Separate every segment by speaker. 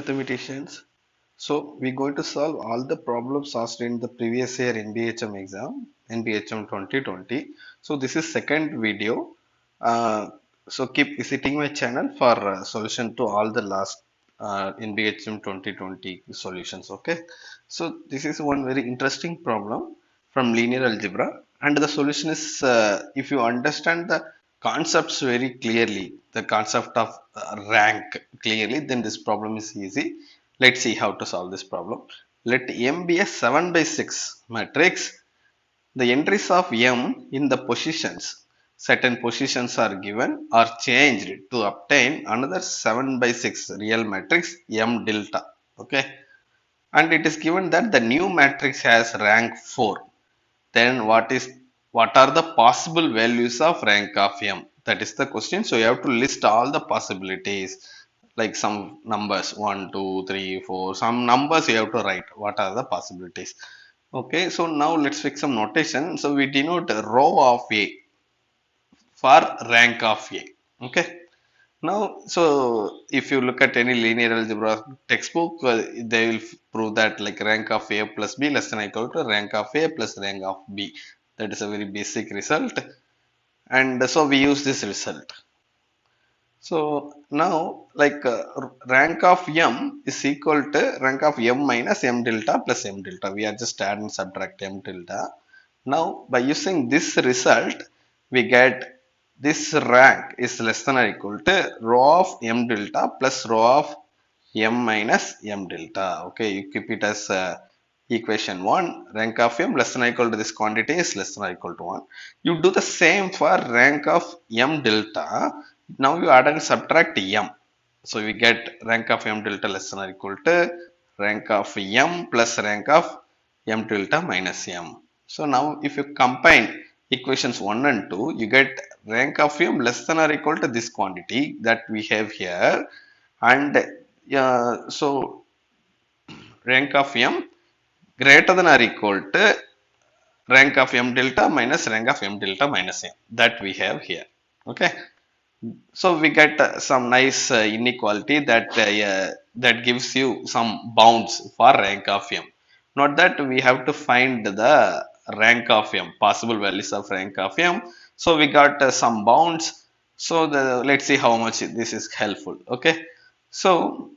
Speaker 1: mathematicians. So we're going to solve all the problems asked in the previous year NBHM exam, NBHM 2020. So this is second video. Uh, so keep visiting my channel for solution to all the last NBHM 2020 solutions. Okay. So this is one very interesting problem from linear algebra, and the solution is if you understand the concepts very clearly, the concept of rank clearly, then this problem is easy. Let's see how to solve this problem. Let M be a 7 by 6 matrix. The entries of M in the positions, certain positions are given or changed to obtain another 7 by 6 real matrix M delta. Okay. And it is given that the new matrix has rank 4. Then what are the possible values of rank of M? That is the question. So you have to list all the possibilities, like some numbers 1, 2, 3, 4. Some numbers you have to write. What are the possibilities? Okay, so now let's fix some notation. So we denote row of A for rank of A. Okay. Now, so if you look at any linear algebra textbook, they will prove that like rank of A plus B less than or equal to rank of A plus rank of B. That is a very basic result. And so we use this result. So now like rank of M is equal to rank of M minus M delta plus M delta. We are just add and subtract M delta. Now by using this result, we get this rank is less than or equal to row of M delta plus row of M minus M delta. Okay, you keep it as equation 1. Rank of M less than or equal to this quantity is less than or equal to 1. You do the same for rank of M delta. Now you add and subtract M. So we get rank of M delta less than or equal to rank of M plus rank of M delta minus M. So now if you combine equations 1 and 2, you get rank of M less than or equal to this quantity that we have here, and so rank of M greater than or equal to rank of M delta minus rank of M delta minus M that we have here. Okay. So we get some nice inequality that gives you some bounds for rank of M. Not that we have to find the rank of M, possible values of rank of M. So we got some bounds. So let's see how much this is helpful. Okay. So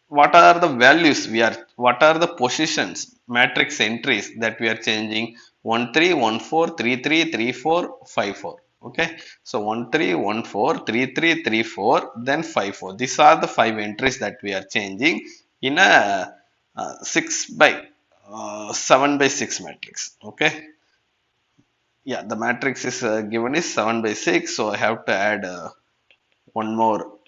Speaker 1: what are the values what are the positions matrix entries that we are changing? 1 3 1 4 3 3 3 4 5 4. Okay, so 1 3 1 4 3 3 3 4, then 5 4. These are the 5 entries that we are changing in a 6 by 7 by 6 matrix. Okay, yeah, the matrix is given is 7 by 6, so I have to add one more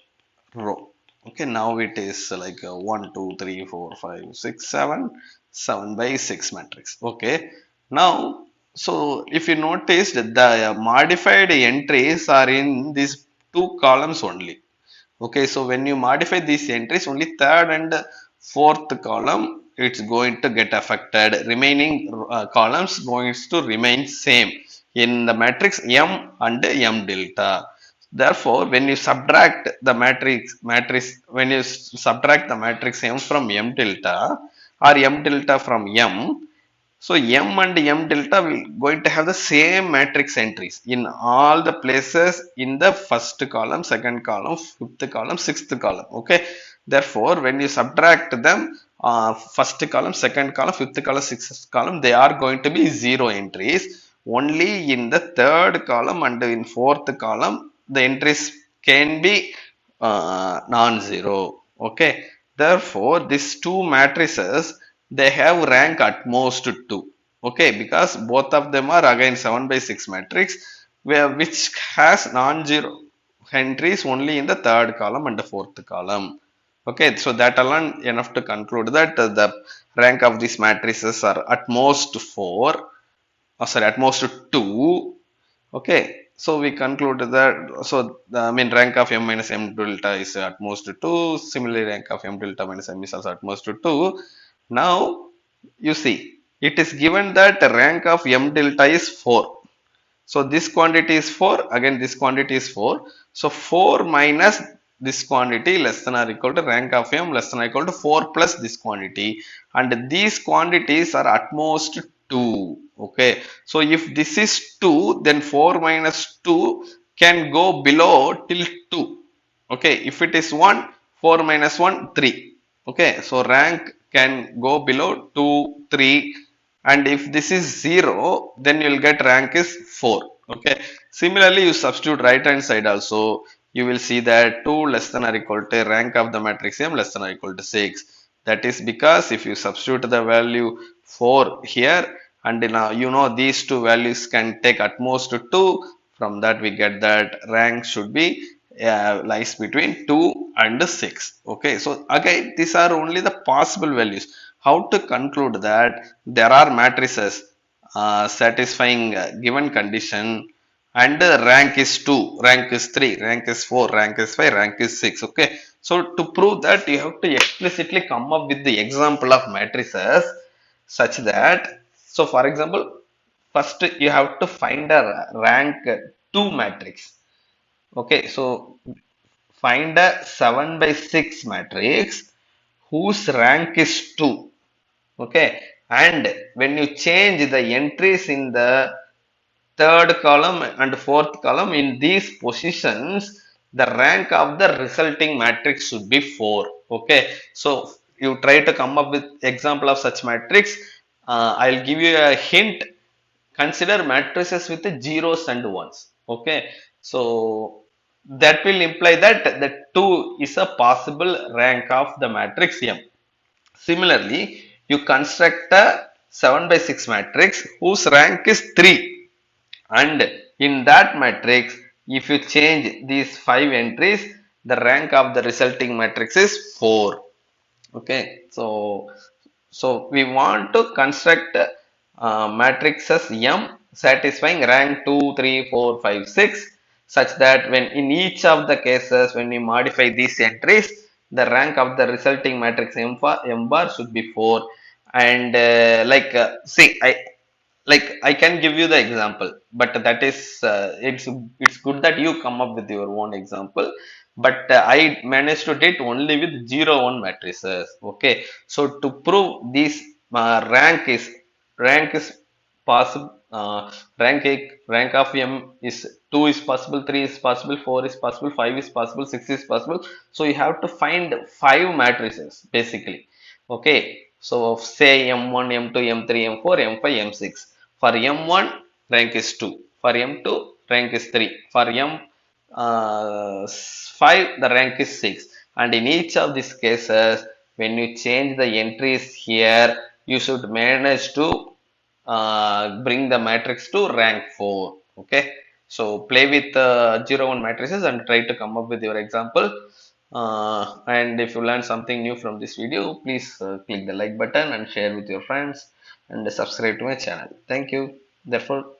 Speaker 1: row. Okay, now it is like 1 2 3 4 5 6 7, 7 by 6 matrix. Okay, now so if you notice that the modified entries are in these two columns only. Okay, so when you modify these entries, only third and fourth column it's going to get affected. Remaining columns going to remain same in the matrix M and M delta. Therefore, when you subtract the when you subtract the matrix M from M delta or M delta from M, so M and M delta will going to have the same matrix entries in all the places in the first column, second column, fifth column, sixth column. Okay. Therefore, when you subtract them, first column, second column, fifth column, sixth column, they are going to be zero entries. Only in the third column and in fourth column, the entries can be non-zero. Okay. Therefore, these two matrices they have rank at most 2. Okay, because both of them are again 7 by 6 matrix which has non-zero entries only in the third column and the fourth column. Okay, so that alone enough to conclude that the rank of these matrices are at most 4, sorry, at most 2. Okay, so we concluded that, so the I mean rank of M minus M delta is at most 2. Similarly, rank of M delta minus M is also at most 2. Now, you see, it is given that the rank of M delta is 4. So this quantity is 4, again this quantity is 4. So 4 minus this quantity less than or equal to rank of m less than or equal to 4 plus this quantity, and these quantities are at most 2. Okay, so if this is 2, then 4 minus 2 can go below till 2. Okay, if it is 1, 4 minus 1, 3. Okay, so rank can go below 2, 3, and if this is 0, then you will get rank is 4. Okay, similarly you substitute right hand side also, you will see that 2 less than or equal to rank of the matrix M less than or equal to 6. That is because if you substitute the value 4 here, and now you know these two values can take at most 2, from that we get that rank should be lies between 2 and 6. Okay, so again these are only the possible values. How to conclude that there are matrices satisfying given condition, and rank is 2, rank is 3, rank is 4, rank is 5, rank is 6. Okay, so to prove that you have to explicitly come up with the example of matrices such that, so for example, first you have to find a rank 2 matrix. Okay, so find a 7 by 6 matrix whose rank is 2. Okay, and when you change the entries in the third column and fourth column in these positions, the rank of the resulting matrix should be 4. Okay, so you try to come up with example of such matrix. I'll give you a hint. Consider matrices with zeros and ones. Okay, so that will imply that the 2 is a possible rank of the matrix M. Similarly, you construct a 7 by 6 matrix whose rank is 3, and in that matrix if you change these 5 entries, the rank of the resulting matrix is 4. Okay, so we want to construct matrices M satisfying rank 2, 3, 4, 5, 6, such that when in each of the cases when we modify these entries, the rank of the resulting matrix M bar should be 4. And see, I can give you the example, but that is it's good that you come up with your own example. But I managed to did only with 0, 1 matrices. Okay, so to prove this rank is possible. Rank of M is 2 is possible, 3 is possible, 4 is possible, 5 is possible, 6 is possible. So you have to find 5 matrices basically. Okay, so say M1, M2, M3, M4, M5, M6. For M1, rank is 2. For M2, rank is 3. For M5, the rank is 6. And in each of these cases, when you change the entries here, you should manage to bring the matrix to rank 4. Okay, so play with 0, 1 matrices and try to come up with your example. And if you learn something new from this video, please click the like button and share with your friends, and subscribe to my channel. Thank you. Therefore,